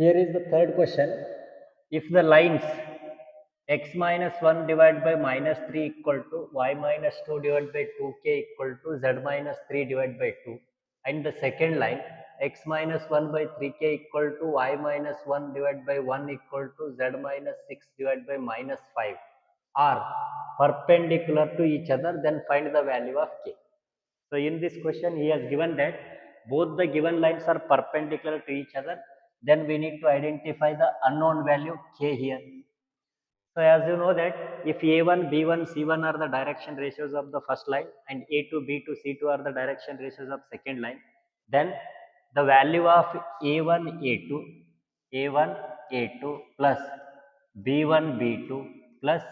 Here is the third question. If the lines x minus 1 divided by minus 3 equal to y minus 2 divided by 2k equal to z minus 3 divided by 2, and the second line x minus 1 by 3k equal to y minus 1 divided by 1 equal to z minus 6 divided by minus 5 are perpendicular to each other, then find the value of k. So in this question, he has given that both the given lines are perpendicular to each other. Then we need to identify the unknown value k here. So as you know that if A1, B1, C1 are the direction ratios of the first line and A2, B2, C2 are the direction ratios of second line, then the value of A1, A2, A1, A2 plus B1, B2 plus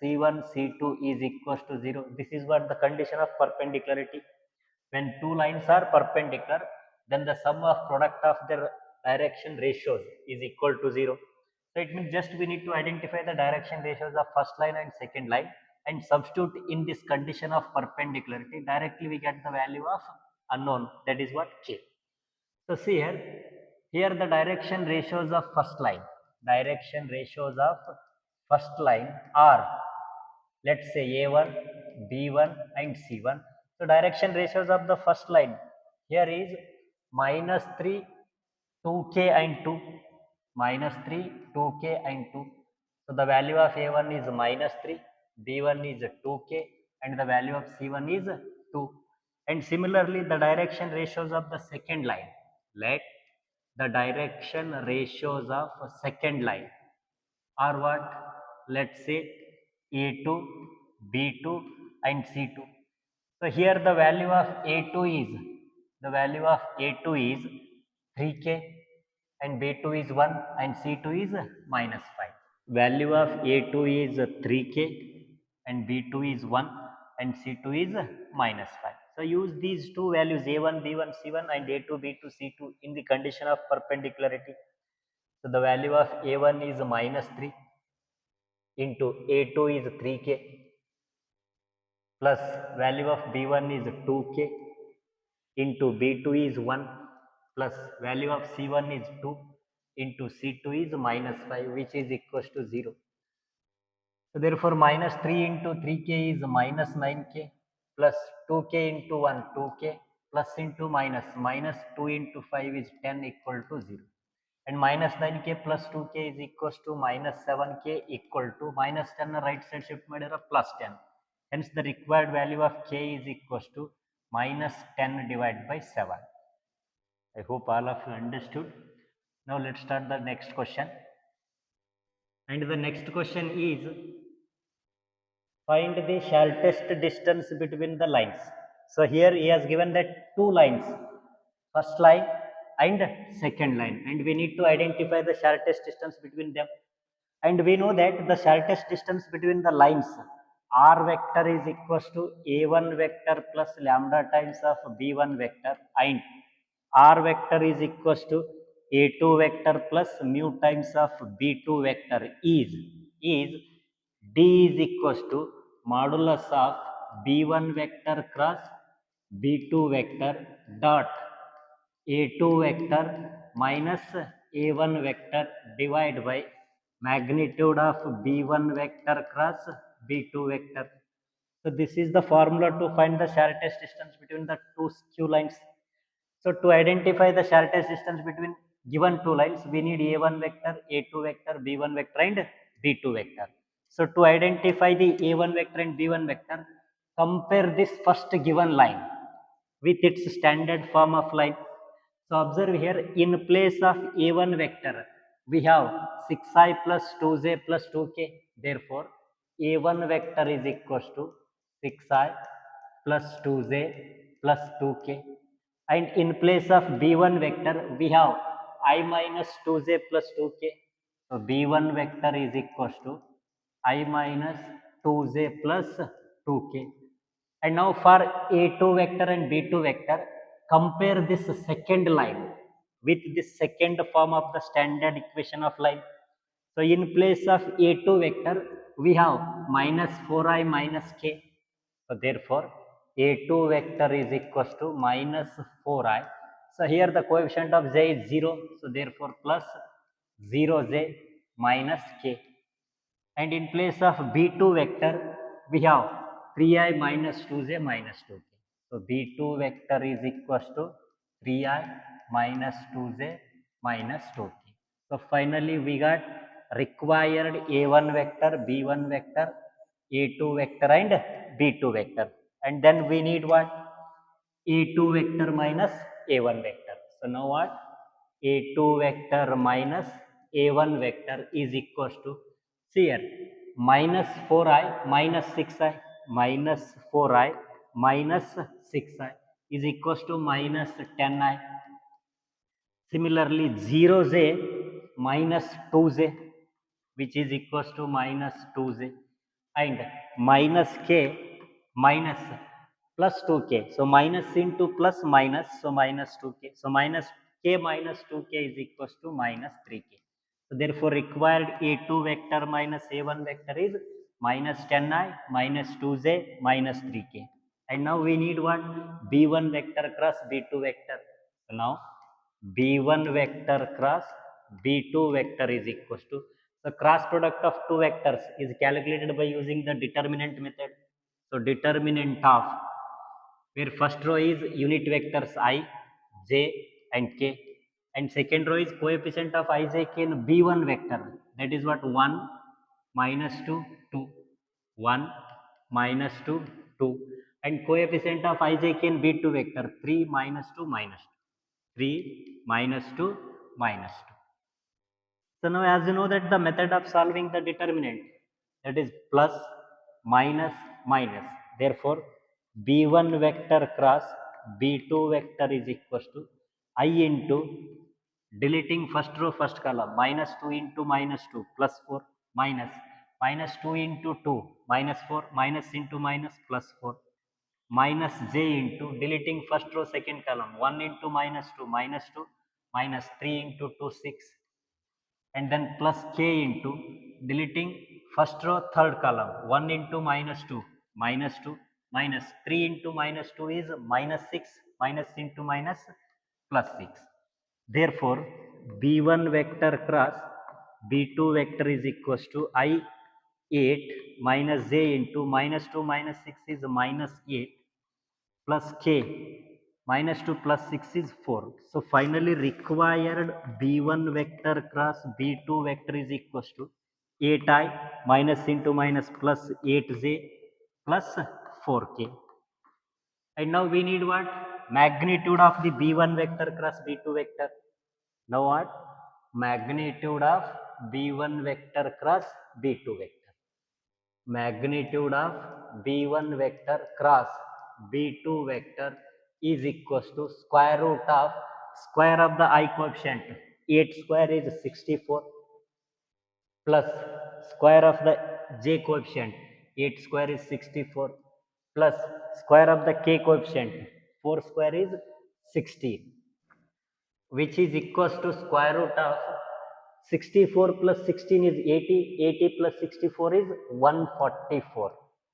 C1, C2 is equals to 0. This is what the condition of perpendicularity. When two lines are perpendicular, then the sum of product of their direction ratios is equal to 0. So it means just we need to identify the direction ratios of first line and second line and substitute in this condition of perpendicularity. Directly we get the value of unknown, that is what k. So see here the direction ratios of first line. Direction ratios of first line are, let's say, A1, B1 and C1. So direction ratios of the first line here is minus 3, 2k and 2, minus 3, 2k and 2. So the value of A1 is minus 3, B1 is 2k and the value of C1 is 2. And similarly the direction ratios of the second line, let the direction ratios of second line are what? Let's say A2, B2 and C2. So here the value of A2 is 3k and B2 is 1 and C2 is minus 5. Value of A2 is 3k and B2 is 1 and C2 is minus 5. So use these two values A1, B1, C1 and A2, B2, C2 in the condition of perpendicularity. So the value of A1 is minus 3 into A2 is 3k plus value of B1 is 2k into B2 is 1 plus value of C1 is 2 into C2 is minus 5, which is equals to 0. So therefore minus 3 into 3k is minus 9k plus 2k into 1 2k plus into minus 2 into 5 is 10 equal to 0. And minus 9k plus 2k is equals to minus 7k equal to minus 10 right side shift ಮಾಡಿದ್ರೆ plus 10. Hence the required value of k is equals to minus 10 divided by 7. I hope all of you understood. Now let's start the next question. And the next question is, find the shortest distance between the lines. So here he has given that two lines, first line and second line, and we need to identify the shortest distance between them. And we know that the shortest distance between the lines r vector is equals to a1 vector plus lambda times of b1 vector, and r vector is equals to a2 vector plus mu times of b2 vector is d is equals to modulus of b1 vector cross b2 vector dot a2 vector minus a1 vector divided by magnitude of b1 vector cross b2 vector. So this is the formula to find the shortest distance between the two q lines. So to identify the shortest distance between given two lines, we need a1 vector, a2 vector, b1 vector and b2 vector. So to identify the a1 vector and b1 vector, compare this first given line with its standard form of line. So observe here, in place of a1 vector, we have 6i plus 2j plus 2k. Therefore, a1 vector is equals to 6i plus 2j plus 2k. And in place of b1 vector, we have I minus 2j plus 2k. So b1 vector is equals to I minus 2j plus 2k. And now for a2 vector and b2 vector, compare this second line with this second form of the standard equation of line. So in place of a2 vector, we have minus 4i minus k. So therefore, a2 vector is equals to minus 4i. So here the coefficient of j is 0. So therefore plus 0j minus k. And in place of b2 vector, we have 3i minus 2j minus 2k. So b2 vector is equals to 3i minus 2j minus 2k. So finally we got required a1 vector, b1 vector, a2 vector and b2 vector. And then we need what? a2 vector minus a1 vector. So now what? a2 vector minus a1 vector is equals to, see here, minus 4i minus 6i minus 4i minus 6i is equals to minus 10i. Similarly, 0j minus 2j, which is equals to minus 2j, and minus k minus plus 2k. So minus into plus minus, so minus 2k. So minus k minus 2k is equals to minus 3k. So therefore required a2 vector minus a1 vector is minus 10i minus 2j minus 3k. And now we need what? b1 vector cross b2 vector. So now b1 vector cross b2 vector is equals to, the cross product of two vectors is calculated by using the determinant method. So determinant of, where first row is unit vectors I, j and k, and second row is coefficient of I, j, k in b1 vector, that is what? 1 minus 2 2, 1 minus 2 2, and coefficient of I, j, k in b2 vector 3 minus 2 minus 2, 3 minus 2 minus 2. So now as you know that the method of solving the determinant, that is plus, minus, minus. Therefore, b1 vector cross b2 vector is equals to I into deleting first row first column, minus 2 into minus 2 plus 4 minus, minus 2 into 2 minus 4 minus into minus plus 4 minus j into deleting first row second column, 1 into minus 2 minus 2 minus 3 into 2 6, and then plus k into deleting first row third column, 1 into minus 2 minus 2 minus 3 into minus 2 is minus 6 minus into minus plus 6. Therefore b1 vector cross b2 vector is equals to I 8 minus j into minus 2 minus 6 is minus 8 plus k minus 2 plus 6 is 4. So finally required b1 vector cross b2 vector is equals to 8i minus into minus plus 8j plus 4k. And now we need what? Magnitude of the b1 vector cross b2 vector. Now what? Magnitude of b1 vector cross b2 vector. Magnitude of b1 vector cross b2 vector is equals to square of the I coefficient, 8 square is 64, plus square of the j coefficient, 8 square is 64, plus square of the k coefficient, 4 square is 16, which is equals to square root of 64 plus 16 is 80, 80 plus 64 is 144,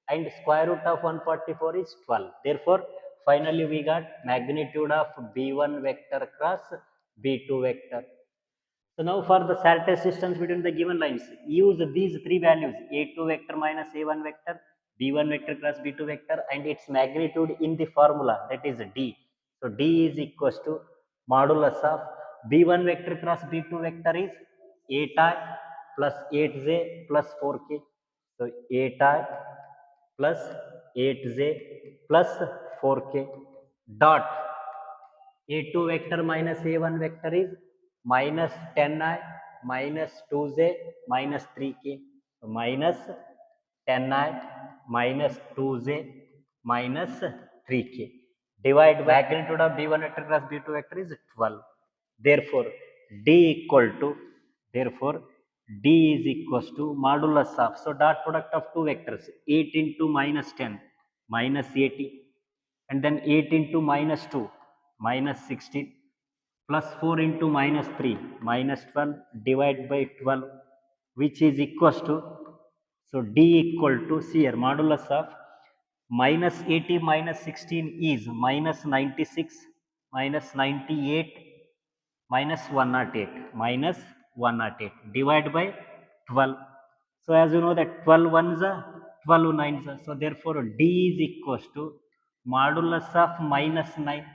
and square root of 144 is 12. Therefore, finally we got magnitude of b1 vector cross b2 vector. So now for the surface distance between the given lines, use these three values, a2 vector minus a1 vector, b1 vector plus b2 vector, and its magnitude in the formula, that is d. So d is equals to modulus of b1 vector cross b2 vector is 8i plus 8j plus 4k. So 8i plus 8j plus 4k dot a2 vector minus a1 vector is minus 10i minus 2j minus 3k. So minus 10i minus 2j minus 3k. Divide by magnitude of b1 vector plus b2 vector is 12. Therefore, d equal to, therefore d is equals to modulus of, so dot product of two vectors, 8 into minus 10 minus 80, and then 8 into minus 2 minus 16 plus 4 into minus 3 minus 12 divided by 12, which is equals to, so d equal to, see here, modulus of minus 80 minus 16 is minus 96 minus 98 minus 108 minus 108 divide by 12. So as you know that 12 ones are 12 nines are. So therefore D is equals to modulus of minus 9,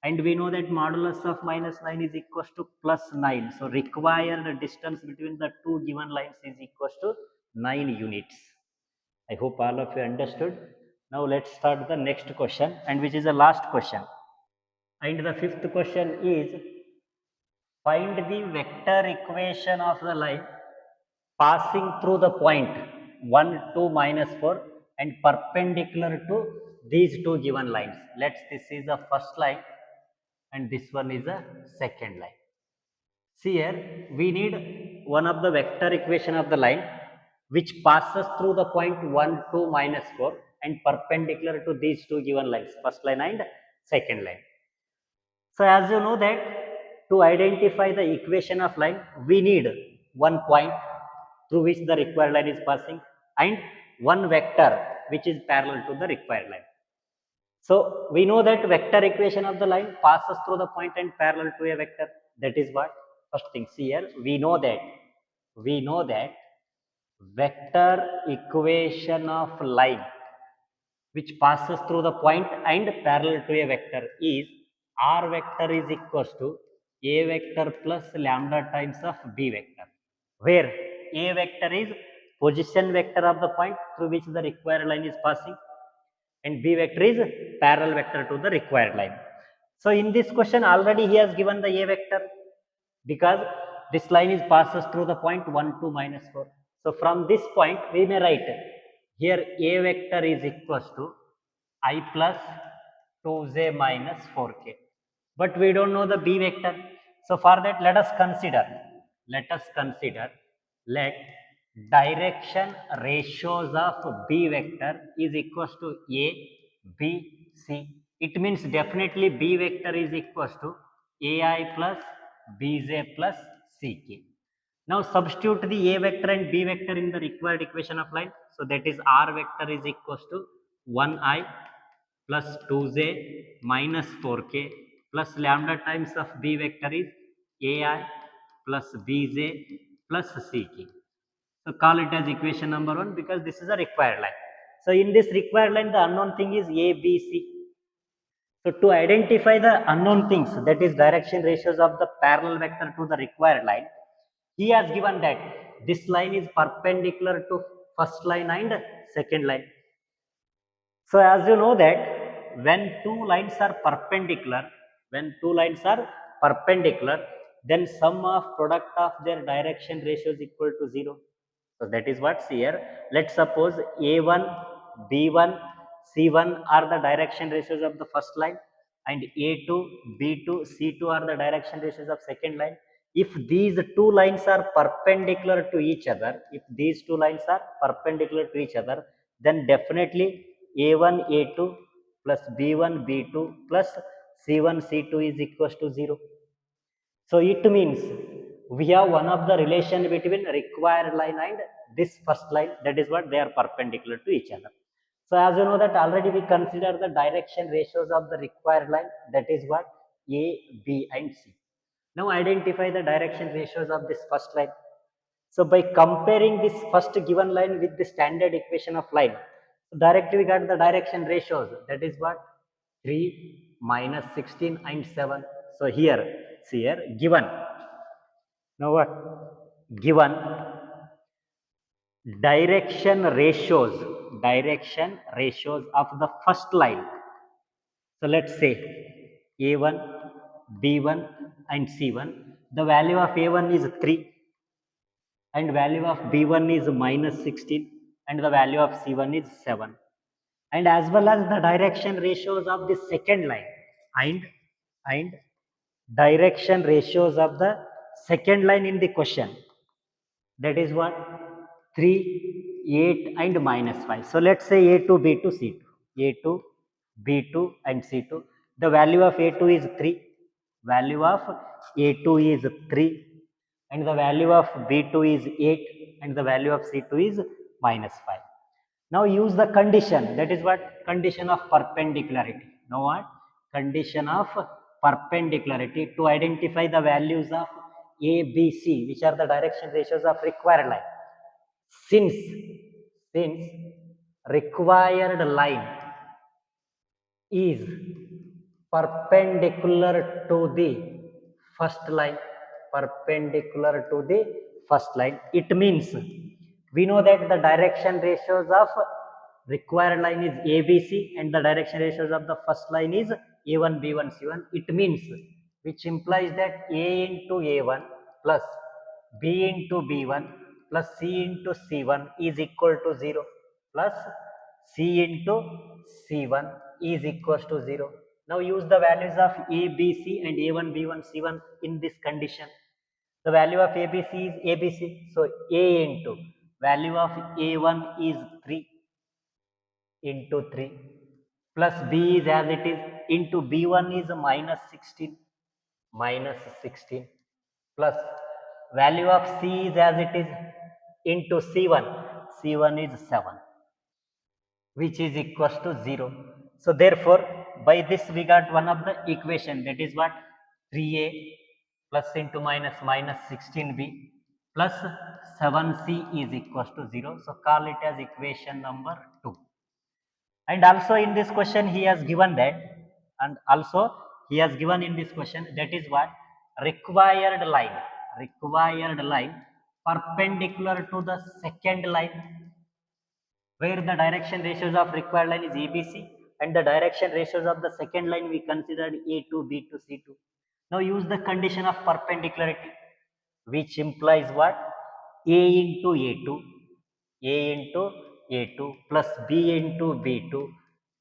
and we know that modulus of minus 9 is equals to plus 9. So required distance between the two given lines is equals to 9 units. I hope all of you understood. Now let's start the next question, and which is the last question. And the fifth question is, find the vector equation of the line passing through the point 1, 2, minus 4 and perpendicular to these two given lines. This is the first line and this one is the second line. See here, we need one of the vector equation of the line which passes through the point 1, 2, minus 4 and perpendicular to these two given lines, first line and second line. So as you know that to identify the equation of line, we need one point through which the required line is passing and one vector which is parallel to the required line. So we know that vector equation of the line passes through the point and parallel to a vector. That is what? First thing, see here, we know that vector equation of line which passes through the point and parallel to a vector is r vector is equals to a vector plus lambda times of b vector, where a vector is position vector of the point through which the required line is passing and b vector is parallel vector to the required line. So in this question already he has given the a vector because this line is passes through the point 1, 2, minus 4. So from this point we may write here a vector is equals to I plus 2j minus 4k. But we don't know the b vector. So for that let direction ratios of b vector is equals to a, b, c. It means definitely b vector is equals to ai plus bj plus ck. Now substitute the a vector and b vector in the required equation of line. So that is r vector is equals to 1i plus 2j minus 4k plus lambda times of b vector is ai plus bj plus ck. So call it as equation number 1 because this is a required line. So in this required line the unknown thing is a, b, c. So to identify the unknown things, that is direction ratios of the parallel vector to the required line, he has given that this line is perpendicular to first line and second line. So as you know that when two lines are perpendicular, then sum of product of their direction ratio is equal to 0. So that is what's here. Let's suppose A1, B1, C1 are the direction ratios of the first line and A2, B2, C2 are the direction ratios of second line. If these two lines are perpendicular to each other, then definitely A1, A2 plus B1, B2 plus C1, C2 is equals to 0. So it means we have one of the relation between required line and this first line, that is what they are perpendicular to each other. So as you know that already we consider the direction ratios of the required line, that is what A, B and C. Now identify the direction ratios of this first line. So by comparing this first given line with the standard equation of line, directly we got the direction ratios, that is what 3, minus 16 and 7. So here, see here, given. Now what? Given direction ratios of the first line. So let's say A1, B1 and C1. The value of A1 is 3 and value of B1 is minus 16 and the value of C1 is 7. And as well as the direction ratios of the second line and direction ratios of the second line in the question, that is what 3, 8 and minus 5. So let's say A2, B2, C2, A2, B2 and C2. The value of A2 is 3, value of A2 is 3 and the value of B2 is 8 and the value of C2 is minus 5. Now use the condition, that is what condition of perpendicularity. Now what? Condition of perpendicularity to identify the values of A, B, C, which are the direction ratios of required line. Since required line is perpendicular to the first line, it means we know that the direction ratios of required line is ABC and the direction ratios of the first line is A1 B1 C1. It means, which implies that A into A1 plus B into B1 plus C into C1 is equal to 0 plus C into C1 is equals to 0. Now use the values of A, B, C and A1, B1, C1 in this condition. The value of ABC is ABC. So A into value of A1 is 3 into 3 plus B is as it is into B1 is minus 16 plus value of C is as it is into C1 is 7, which is equals to 0. So therefore, by this we got one of the equation, that is what, 3a plus into minus 16b plus 7c is equals to 0. So call it as equation number 2. And also in this question he has given that, and also he has given in this question, that is what, required line perpendicular to the second line, where the direction ratios of required line is ABC and the direction ratios of the second line we considered A2, B2, C2. Now use the condition of perpendicularity, which implies what, A into A2 plus B into B2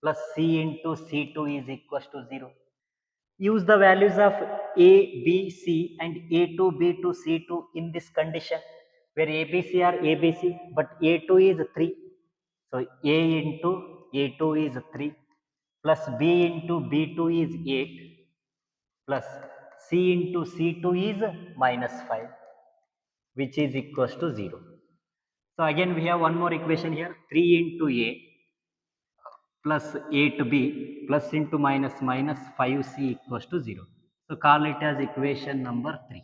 plus C into C2 is equals to 0. Use the values of A, B, C and A2, B2, C2 in this condition, where ABC are ABC but A2 is 3. So A into A2 is 3 plus B into B2 is 8 plus C into C2 is minus 5, which is equals to 0. So again we have one more equation here, 3 into A plus 8B plus into minus 5C equals to 0. So call it as equation number 3.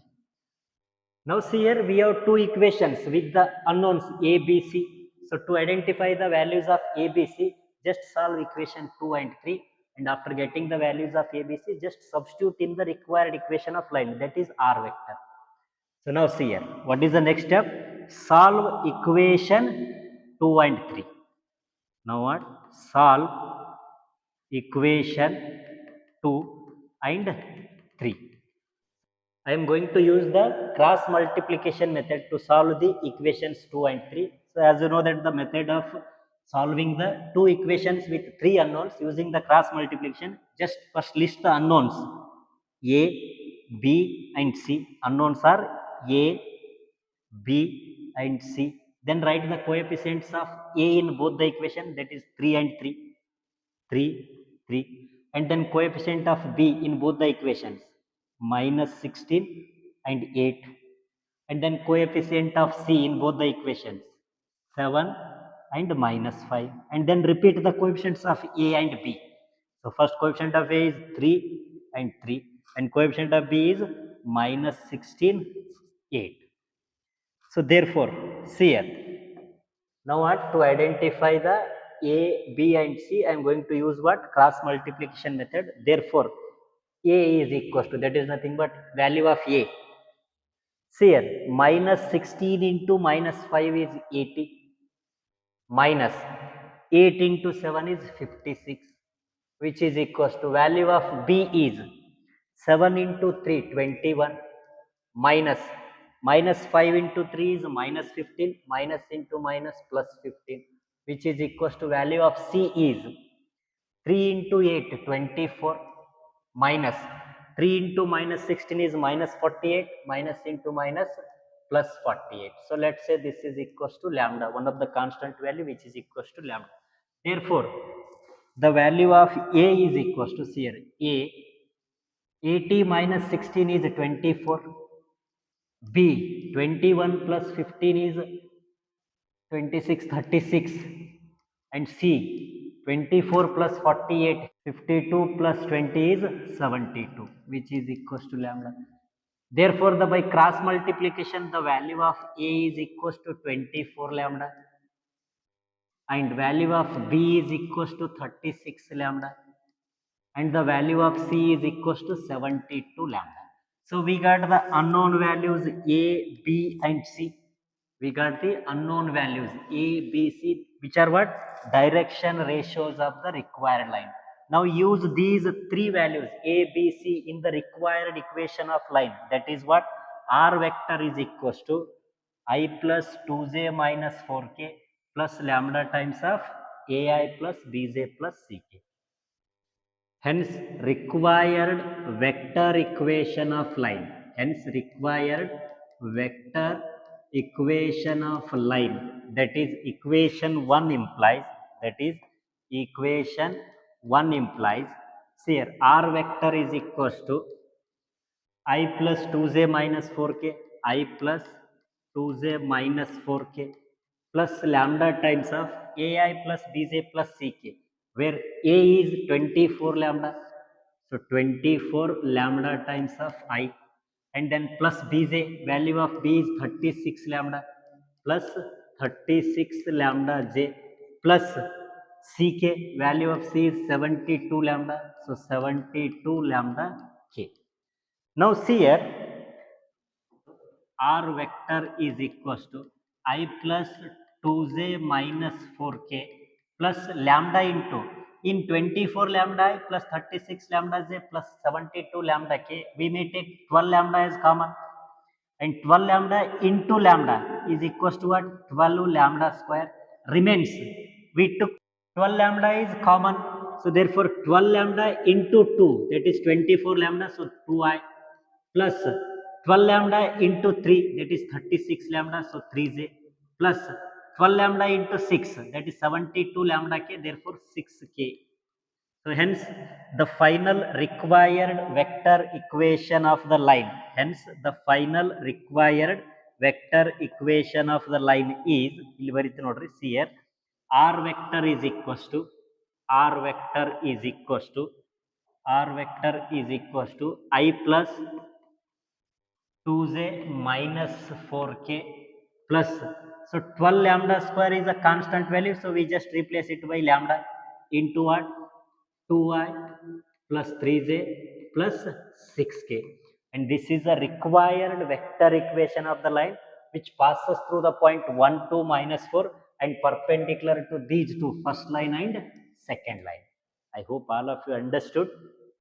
Now see here we have two equations with the unknowns A, B, C. So to identify the values of A, B, C, just solve equation 2 and 3, and after getting the values of A, B, C, just substitute in the required equation of line, that is R vector. So now see here, what is the next step? Solve equation 2 and 3. Now what? Solve equation 2 and 3. I am going to use the cross multiplication method to solve the equations 2 and 3. So as you know that the method of solving the two equations with three unknowns using the cross multiplication, just first list the unknowns A, B and C. Unknowns are A, B and C. Then write the coefficients of A in both the equation, that is 3 and 3. 3, and then coefficient of B in both the equations, minus 16 and 8, and then coefficient of C in both the equations, 7 and minus 5, and then repeat the coefficients of A and B. So first coefficient of A is 3 and 3, and coefficient of B is minus 16, 8. So therefore, see here, now what, to identify the A, B and C, I am going to use what, cross multiplication method. Therefore, A is equals to, that is nothing but value of A. See here, minus 16 into minus 5 is 80, minus 8 into 7 is 56, which is equals to value of B is 7 into 3, 21, minus 5 into 3 is minus 15, minus into minus plus 15, which is equals to value of C is 3 into 8, 24, minus 3 into minus 16 is minus 48, minus into minus plus 48. So let's say this is equals to lambda, one of the constant value which is equals to lambda. Therefore, the value of A is equals to, here, A, 80 minus 16 is 24, B, 21 plus 15 is 26, 36, and C, 24 plus 48, 52 plus 20 is 72, which is equals to lambda. Therefore, the by cross multiplication, the value of A is equals to 24 lambda and value of B is equals to 36 lambda and the value of C is equals to 72 lambda. So we got the unknown values A, B and C. We got the unknown values A, B, C, which are what? Direction ratios of the required line. Now use these three values A, B, C in the required equation of line. That is what? R vector is equals to I plus 2j minus 4k plus lambda times of AI plus Bj plus Ck. Hence, required vector equation of line. Hence, required vector equation of line. That is, equation 1 implies, that is, equation 1 implies, see here, R vector is equals to I plus 2j minus 4k, I plus 2j minus 4k plus lambda times of ai plus bj plus ck, where a is 24 lambda. So 24 lambda times of I and then plus bj, value of b is 36 lambda plus 36 lambda j plus ck, value of c is 72 lambda. So 72 lambda k. Now see here, R vector is equals to I plus 2j minus 4k plus lambda into, in 24 lambda I plus 36 lambda j plus 72 lambda k, we may take 12 lambda as common, and 12 lambda into lambda is equals to what? 12 lambda square remains. We took 12 lambda is common, so therefore 12 lambda into 2, that is 24 lambda, so 2i plus 12 lambda into 3, that is 36 lambda, so 3j plus 12 lambda into 6, that is 72 lambda k, therefore 6k. So hence the final required vector equation of the line, hence the final required vector equation of the line is, ಇಲ್ಲಿ ಬರೀತೀನಿ ನೋಡ್ರಿ, see here, r vector is equals to, r vector is equals to, r vector is equals to I plus 2j minus 4k plus, so 12 lambda square is a constant value, so we just replace it by lambda into what? 2i plus 3j plus 6k, and this is a required vector equation of the line which passes through the point 1 2 minus 4 and perpendicular to these two, first line and second line. I hope all of you understood.